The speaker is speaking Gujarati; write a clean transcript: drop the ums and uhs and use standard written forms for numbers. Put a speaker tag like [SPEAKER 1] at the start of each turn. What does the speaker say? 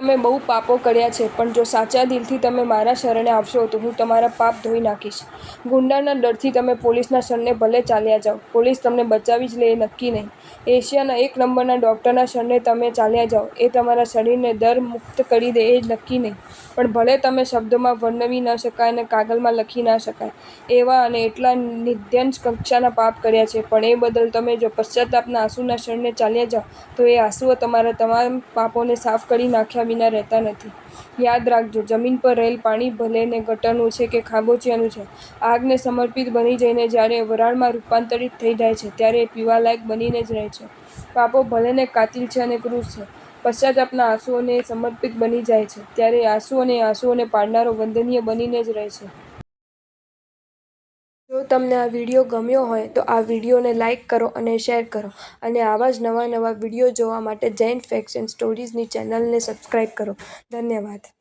[SPEAKER 1] તમે બહુ પાપો કર્યા છે, પણ જો સાચા દિલથી તમે મારા શરણે આવશો તો હું તમારા પાપ ધોઈ નાખીશ. ગુંડાના ડરથી તમે પોલીસના શરણે ભલે ચાલ્યા જાઓ, પોલીસ તમને બચાવી જ લે એ નક્કી નહીં. એશિયાના 1 નંબરના ડૉક્ટરના શરણે તમે ચાલ્યા જાઓ, એ તમારા શરીરને દર મુક્ત કરી દે એ નક્કી નહીં. પણ ભલે તમે શબ્દોમાં વર્ણવી ન શકાય અને કાગળમાં લખી ન શકાય એવા અને એટલા નિંદ્ય કક્ષાના પાપ કર્યા છે, પણ એ બદલ તમે જો પશ્ચાતાપના આંસુના શરણે ચાલ્યા જાઓ તો એ આંસુઓ તમારા તમામ પાપોને સાફ કરી નાખ્યા વિના રહેતા નથી. યાદ રાખજો, જમીન પર રહેલ પાણી ભલે ને ગટરનું છે કે ખાબોચિયાનું છે, આગને સમર્પિત બની જઈને જ્યારે વરાળમાં રૂપાંતરિત થઈ જાય છે ત્યારે એ પીવાલાયક બનીને જ રહે છે. પાપો ભલે ને કાતિલ છે અને ક્રૂર છે, પશ્ચાતાપના આંસુઓને એ સમર્પિત બની જાય છે ત્યારે એ આંસુઓને પાડનારો વંદનીય બનીને જ રહે છે. જો તમને આ વિડીયો ગમ્યો હોય તો આ વિડીયોને લાઇક કરો અને શેર કરો, અને આવા જ નવા વિડીયો જોવા માટે જૈન ફેક્ટ્સ એન્ડ સ્ટોરીઝની ચેનલને સબસ્ક્રાઇબ કરો. ધન્યવાદ.